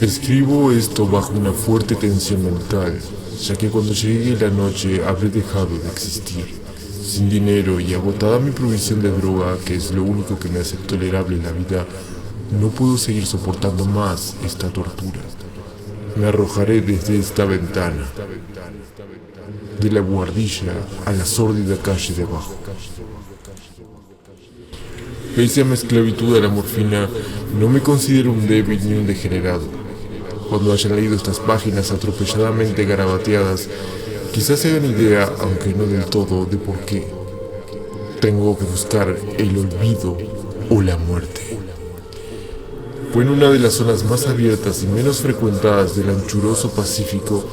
Escribo esto bajo una fuerte tensión mental, ya que cuando llegue la noche habré dejado de existir. Sin dinero y agotada mi provisión de droga, que es lo único que me hace tolerable en la vida, no puedo seguir soportando más esta tortura. Me arrojaré desde esta ventana, de la buhardilla a la sórdida calle de abajo. Pese a mi esclavitud a la morfina, no me considero un débil ni un degenerado. Cuando hayan leído estas páginas atropelladamente garabateadas, quizás se hagan idea, aunque no del todo, de por qué. Tengo que buscar el olvido o la muerte. Fue en una de las zonas más abiertas y menos frecuentadas del anchuroso Pacífico,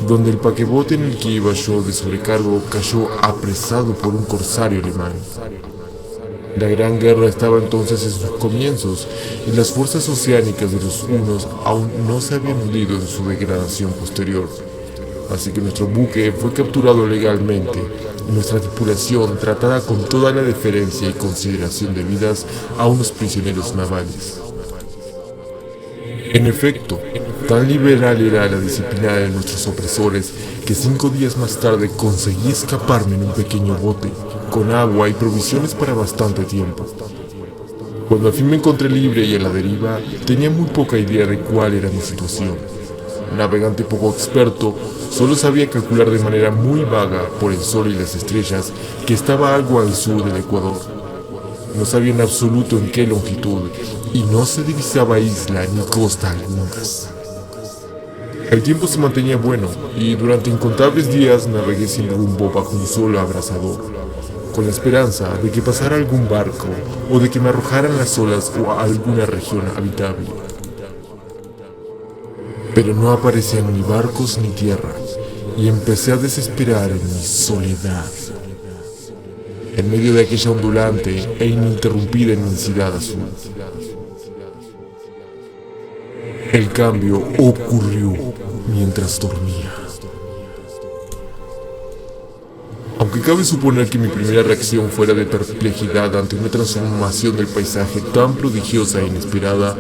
donde el paquebote en el que iba yo de sobrecargo cayó apresado por un corsario alemán. La Gran Guerra estaba entonces en sus comienzos y las fuerzas oceánicas de los hunos aún no se habían hundido de su degradación posterior. Así que nuestro buque fue capturado legalmente y nuestra tripulación tratada con toda la deferencia y consideración debidas a unos prisioneros navales. En efecto, tan liberal era la disciplina de nuestros opresores que 5 días más tarde conseguí escaparme en un pequeño bote, con agua y provisiones para bastante tiempo. Cuando al fin me encontré libre y a la deriva, tenía muy poca idea de cuál era mi situación. Navegante poco experto, solo sabía calcular de manera muy vaga, por el sol y las estrellas, que estaba algo al sur del Ecuador. No sabía en absoluto en qué longitud, y no se divisaba isla ni costa algunas. El tiempo se mantenía bueno, y durante incontables días navegué sin rumbo bajo un sol abrasador, con la esperanza de que pasara algún barco o de que me arrojaran las olas o a alguna región habitable. Pero no aparecían ni barcos ni tierra, y empecé a desesperar en mi soledad. En medio de aquella ondulante e ininterrumpida inmensidad azul. El cambio ocurrió mientras dormía. Aunque cabe suponer que mi primera reacción fuera de perplejidad ante una transformación del paisaje tan prodigiosa e inesperada,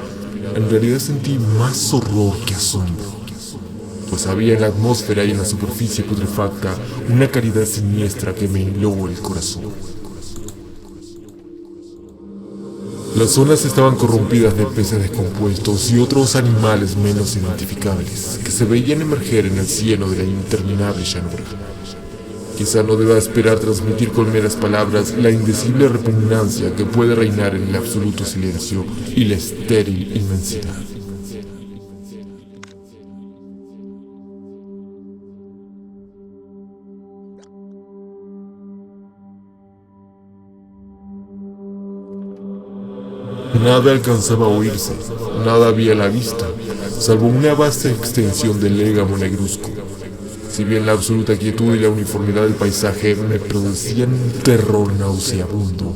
en realidad sentí más horror que asombro, pues había en la atmósfera y en la superficie putrefacta una caridad siniestra que me heló el corazón. Las zonas estaban corrompidas de peces descompuestos y otros animales menos identificables que se veían emerger en el cielo de la interminable llanura. Quizá no deba esperar transmitir con meras palabras la indecible repugnancia que puede reinar en el absoluto silencio y la estéril inmensidad. Nada alcanzaba a oírse, nada había a la vista, salvo una vasta extensión de légamo negruzco. Si bien la absoluta quietud y la uniformidad del paisaje me producían un terror nauseabundo,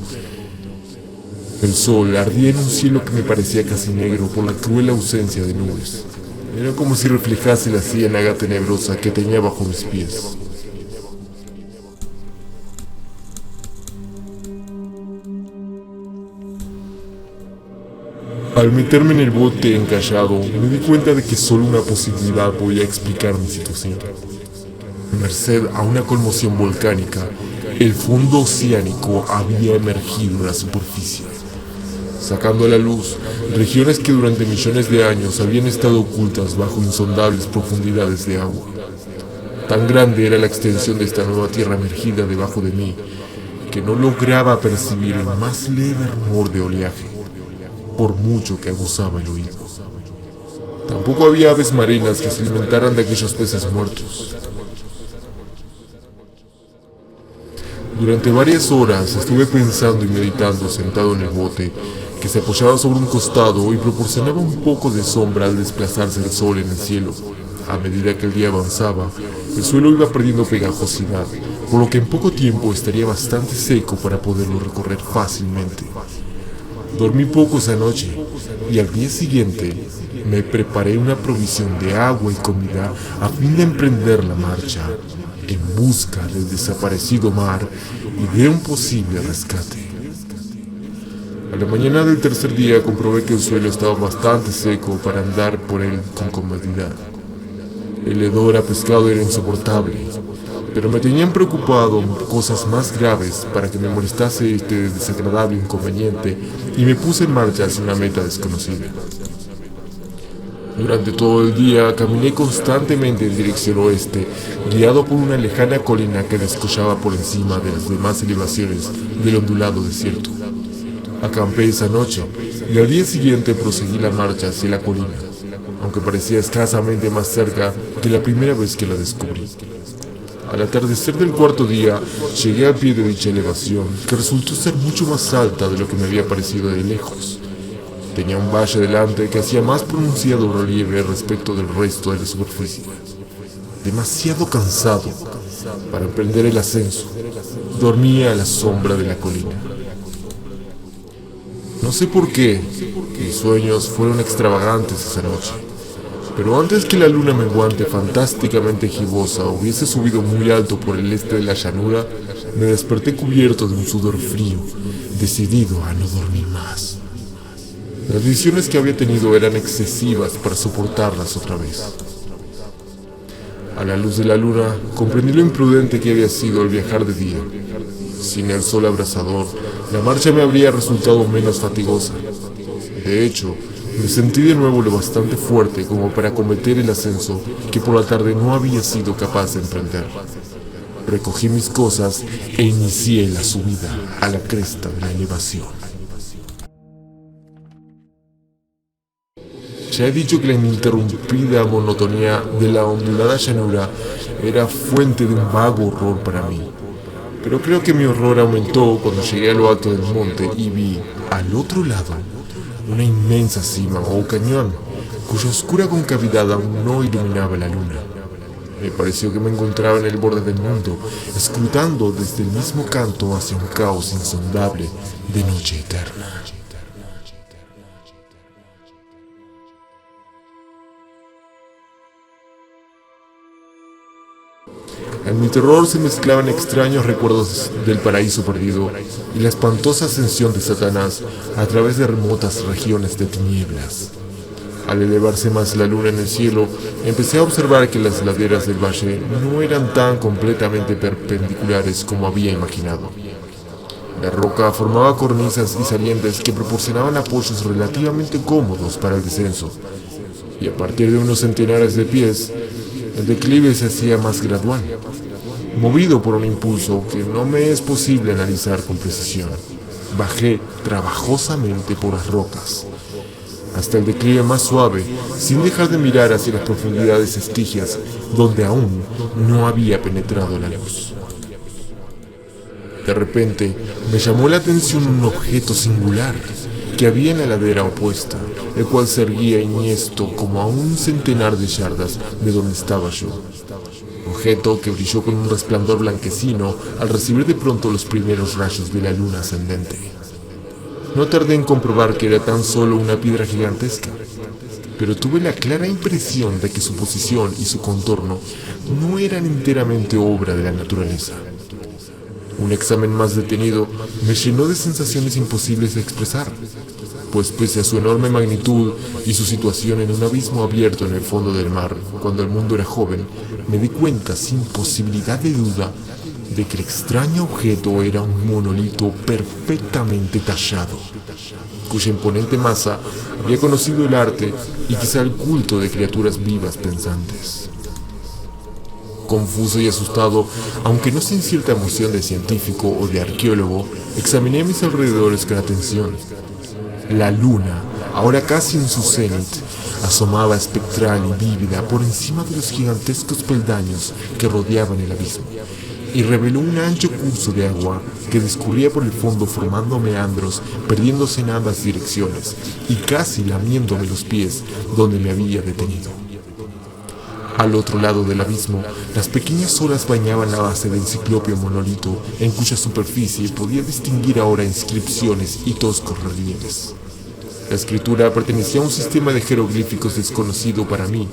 el sol ardía en un cielo que me parecía casi negro por la cruel ausencia de nubes. Era como si reflejase la ciénaga tenebrosa que tenía bajo mis pies. Al meterme en el bote encallado, me di cuenta de que solo una posibilidad podía explicar mi situación. Merced a una conmoción volcánica, el fondo oceánico había emergido de la superficie, sacando a la luz regiones que durante millones de años habían estado ocultas bajo insondables profundidades de agua. Tan grande era la extensión de esta nueva tierra emergida debajo de mí, que no lograba percibir el más leve rumor de oleaje, por mucho que aguzaba el oído. Tampoco había aves marinas que se alimentaran de aquellos peces muertos. Durante varias horas estuve pensando y meditando sentado en el bote, que se apoyaba sobre un costado y proporcionaba un poco de sombra al desplazarse el sol en el cielo. A medida que el día avanzaba, el suelo iba perdiendo pegajosidad, por lo que en poco tiempo estaría bastante seco para poderlo recorrer fácilmente. Dormí poco esa noche y al día siguiente me preparé una provisión de agua y comida a fin de emprender la marcha en busca del desaparecido mar y de un posible rescate. A la mañana del tercer día comprobé que el suelo estaba bastante seco para andar por él con comodidad. El hedor a pescado era insoportable, pero me tenían preocupado cosas más graves para que me molestase este desagradable inconveniente y me puse en marcha hacia una meta desconocida. Durante todo el día caminé constantemente en dirección oeste, guiado por una lejana colina que descollaba por encima de las demás elevaciones del ondulado desierto. Acampé esa noche y al día siguiente proseguí la marcha hacia la colina, aunque parecía escasamente más cerca que la primera vez que la descubrí. Al atardecer del cuarto día, llegué al pie de dicha elevación, que resultó ser mucho más alta de lo que me había parecido de lejos. Tenía un valle delante que hacía más pronunciado relieve respecto del resto de la superficie. Demasiado cansado para emprender el ascenso, dormía a la sombra de la colina. No sé por qué, mis sueños fueron extravagantes esa noche, pero antes que la luna menguante fantásticamente gibosa hubiese subido muy alto por el este de la llanura, me desperté cubierto de un sudor frío, decidido a no dormir más. Las visiones que había tenido eran excesivas para soportarlas otra vez. A la luz de la luna, comprendí lo imprudente que había sido el viajar de día. Sin el sol abrasador, la marcha me habría resultado menos fatigosa. De hecho, me sentí de nuevo lo bastante fuerte como para acometer el ascenso que por la tarde no había sido capaz de emprender. Recogí mis cosas e inicié la subida a la cresta de la elevación. Ya he dicho que la ininterrumpida monotonía de la ondulada llanura era fuente de un vago horror para mí. Pero creo que mi horror aumentó cuando llegué a lo alto del monte y vi, al otro lado, una inmensa cima o cañón, cuya oscura concavidad aún no iluminaba la luna. Me pareció que me encontraba en el borde del mundo, escrutando desde el mismo canto hacia un caos insondable de noche eterna. En mi terror se mezclaban extraños recuerdos del paraíso perdido y la espantosa ascensión de Satanás a través de remotas regiones de tinieblas. Al elevarse más la luna en el cielo, empecé a observar que las laderas del valle no eran tan completamente perpendiculares como había imaginado. La roca formaba cornisas y salientes que proporcionaban apoyos relativamente cómodos para el descenso, y a partir de unos centenares de pies, el declive se hacía más gradual, movido por un impulso que no me es posible analizar con precisión. Bajé trabajosamente por las rocas, hasta el declive más suave, sin dejar de mirar hacia las profundidades estigias, donde aún no había penetrado la luz. De repente, me llamó la atención un objeto singular que había en la ladera opuesta, el cual se erguía enhiesto como a un centenar de yardas de donde estaba yo. Objeto que brilló con un resplandor blanquecino al recibir de pronto los primeros rayos de la luna ascendente. No tardé en comprobar que era tan solo una piedra gigantesca, pero tuve la clara impresión de que su posición y su contorno no eran enteramente obra de la naturaleza. Un examen más detenido me llenó de sensaciones imposibles de expresar, pues pese a su enorme magnitud y su situación en un abismo abierto en el fondo del mar, cuando el mundo era joven, me di cuenta sin posibilidad de duda de que el extraño objeto era un monolito perfectamente tallado, cuya imponente masa había conocido el arte y quizá el culto de criaturas vivas pensantes. Confuso y asustado, aunque no sin cierta emoción de científico o de arqueólogo, examiné mis alrededores con atención. La luna, ahora casi en su cenit, asomaba espectral y vívida por encima de los gigantescos peldaños que rodeaban el abismo, y reveló un ancho curso de agua que discurría por el fondo formando meandros, perdiéndose en ambas direcciones, y casi lamiéndome los pies donde me había detenido. Al otro lado del abismo, las pequeñas olas bañaban la base del ciclópeo monolito, en cuya superficie podía distinguir ahora inscripciones y toscos relieves. La escritura pertenecía a un sistema de jeroglíficos desconocido para mí,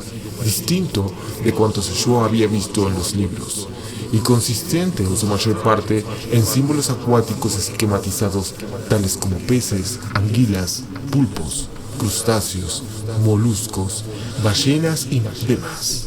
distinto de cuantos yo había visto en los libros, y consistente en su mayor parte en símbolos acuáticos esquematizados tales como peces, anguilas, pulpos, crustáceos, moluscos, ballenas y demás.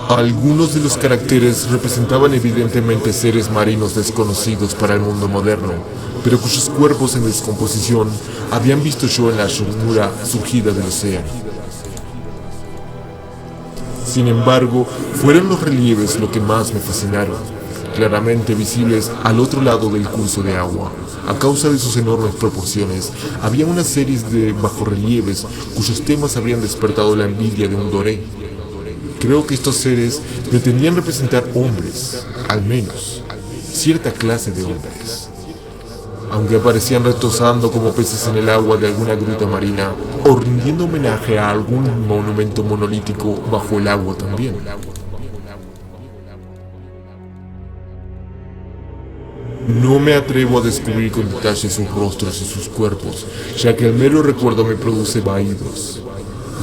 Algunos de los caracteres representaban evidentemente seres marinos desconocidos para el mundo moderno, pero cuyos cuerpos en descomposición habían visto yo en la llanura surgida del océano. Sin embargo, fueron los relieves lo que más me fascinaron, claramente visibles al otro lado del curso de agua. A causa de sus enormes proporciones, había una serie de bajorrelieves cuyos temas habrían despertado la envidia de un doré. Creo que estos seres pretendían representar hombres, al menos, cierta clase de hombres. Aunque aparecían retosando como peces en el agua de alguna gruta marina, o rindiendo homenaje a algún monumento monolítico bajo el agua también. No me atrevo a descubrir con detalle sus rostros y sus cuerpos, ya que el mero recuerdo me produce vaídos,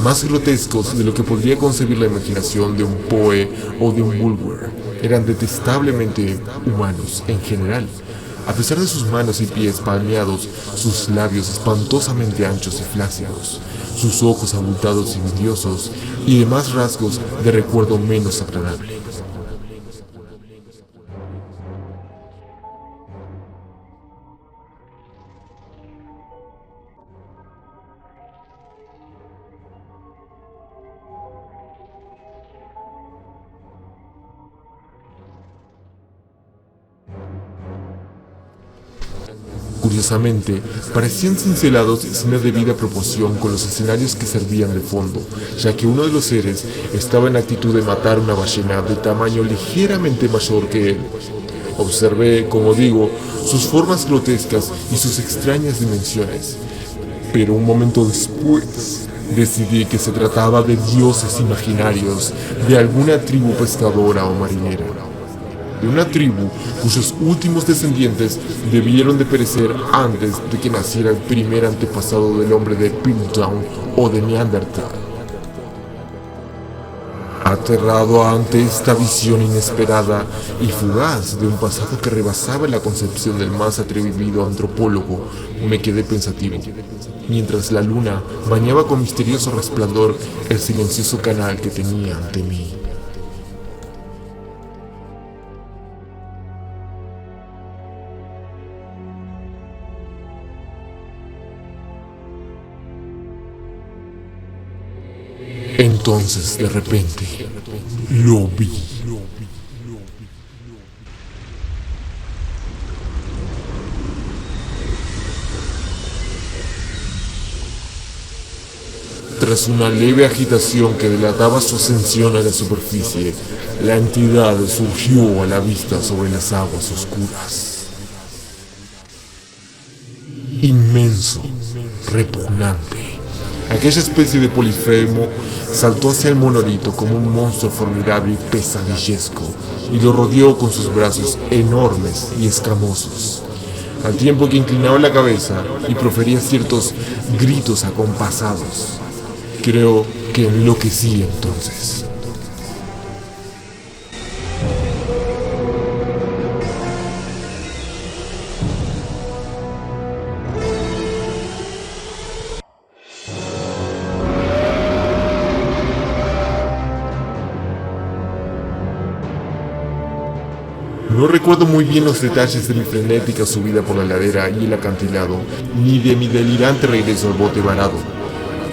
más grotescos de lo que podría concebir la imaginación de un Poe o de un Bulwer. Eran detestablemente humanos en general, a pesar de sus manos y pies palmeados, sus labios espantosamente anchos y flácidos, sus ojos abultados y vidriosos y demás rasgos de recuerdo menos agradable. Curiosamente, parecían cincelados sin la debida proporción con los escenarios que servían de fondo, ya que uno de los seres estaba en actitud de matar una ballena de tamaño ligeramente mayor que él. Observé, como digo, sus formas grotescas y sus extrañas dimensiones, pero un momento después decidí que se trataba de dioses imaginarios de alguna tribu pescadora o marinera, de una tribu cuyos últimos descendientes debieron de perecer antes de que naciera el primer antepasado del hombre de Piltdown o de Neandertal. Aterrado ante esta visión inesperada y fugaz de un pasado que rebasaba la concepción del más atrevido antropólogo, me quedé pensativo, mientras la luna bañaba con misterioso resplandor el silencioso canal que tenía ante mí. Entonces, de repente, lo vi. Tras una leve agitación que delataba su ascensión a la superficie, la entidad surgió a la vista sobre las aguas oscuras. Inmenso, repugnante. Aquella especie de polifemo saltó hacia el monolito como un monstruo formidable y pesadillesco, y lo rodeó con sus brazos enormes y escamosos, al tiempo que inclinaba la cabeza y profería ciertos gritos acompasados. Creo que enloquecí entonces. No recuerdo muy bien los detalles de mi frenética subida por la ladera y el acantilado, ni de mi delirante regreso al bote varado.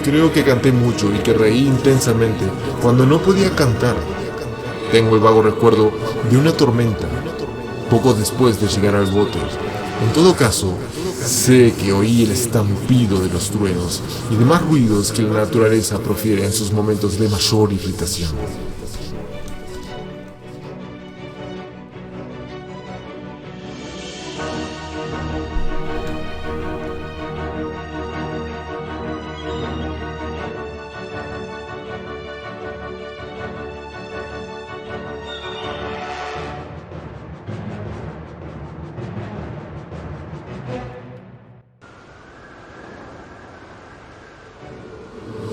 Creo que canté mucho y que reí intensamente cuando no podía cantar. Tengo el vago recuerdo de una tormenta, poco después de llegar al bote. En todo caso, sé que oí el estampido de los truenos y demás ruidos que la naturaleza profiere en sus momentos de mayor irritación.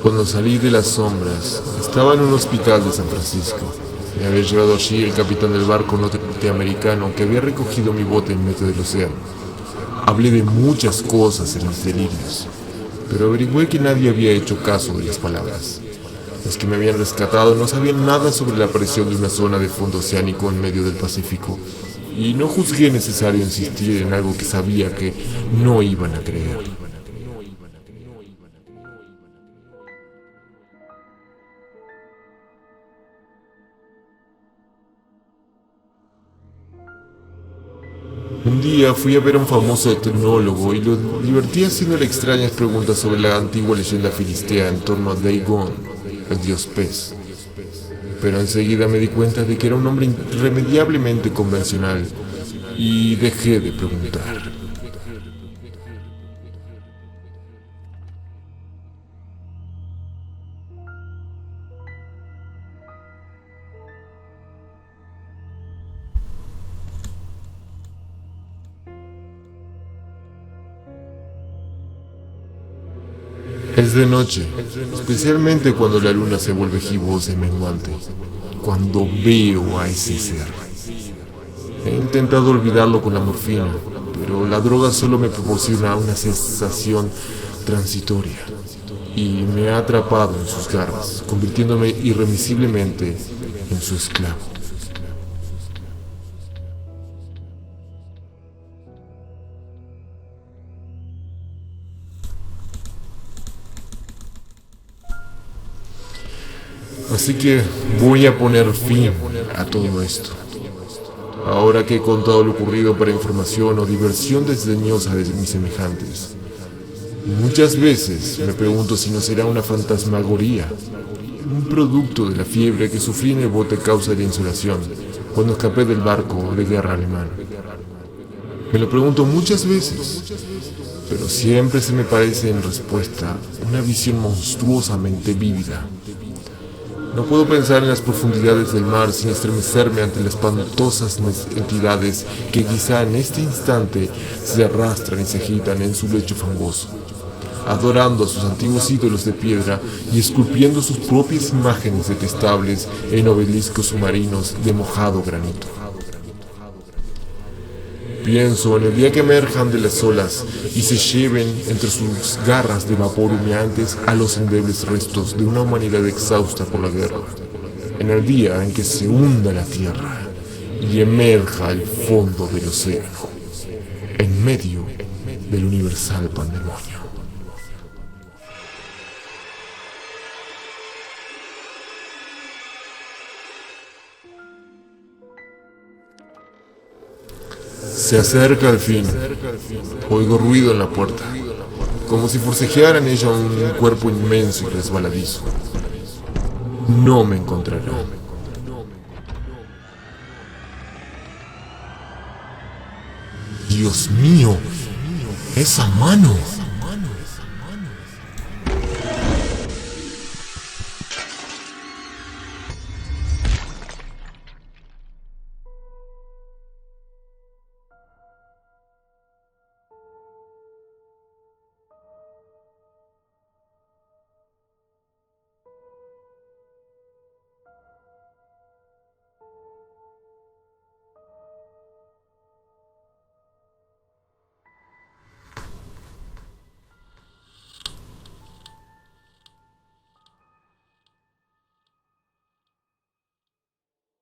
Cuando salí de las sombras, estaba en un hospital de San Francisco. Me había llevado allí el capitán del barco norteamericano que había recogido mi bote en medio del océano. Hablé de muchas cosas en mis delirios, pero averigüé que nadie había hecho caso de las palabras. Los que me habían rescatado no sabían nada sobre la aparición de una zona de fondo oceánico en medio del Pacífico, y no juzgué necesario insistir en algo que sabía que no iban a creer. Un día fui a ver a un famoso etnólogo y lo divertí haciéndole extrañas preguntas sobre la antigua leyenda filistea en torno a Dagon, el dios pez. Pero enseguida me di cuenta de que era un hombre irremediablemente convencional y dejé de preguntar. Es de noche, especialmente cuando la luna se vuelve gibosa y menguante, cuando veo a ese ser. He intentado olvidarlo con la morfina, pero la droga solo me proporciona una sensación transitoria y me ha atrapado en sus garras, convirtiéndome irremisiblemente en su esclavo. Así que voy a poner fin a todo esto. Ahora que he contado lo ocurrido para información o diversión desdeñosa de mis semejantes, muchas veces me pregunto si no será una fantasmagoría, un producto de la fiebre que sufrí en el bote a causa de la insolación cuando escapé del barco de guerra alemán. Me lo pregunto muchas veces, pero siempre se me parece en respuesta una visión monstruosamente vívida. No puedo pensar en las profundidades del mar sin estremecerme ante las espantosas entidades que quizá en este instante se arrastran y se agitan en su lecho fangoso, adorando a sus antiguos ídolos de piedra y esculpiendo sus propias imágenes detestables en obeliscos submarinos de mojado granito. Pienso en el día que emerjan de las olas y se lleven entre sus garras de vapor humeantes a los endebles restos de una humanidad exhausta por la guerra. En el día en que se hunda la tierra y emerja el fondo del océano, en medio del universal pandemonio. Se acerca el fin. Oigo ruido en la puerta, como si forcejeara en ella un cuerpo inmenso y resbaladizo. No me encontrará. Dios mío, esa mano.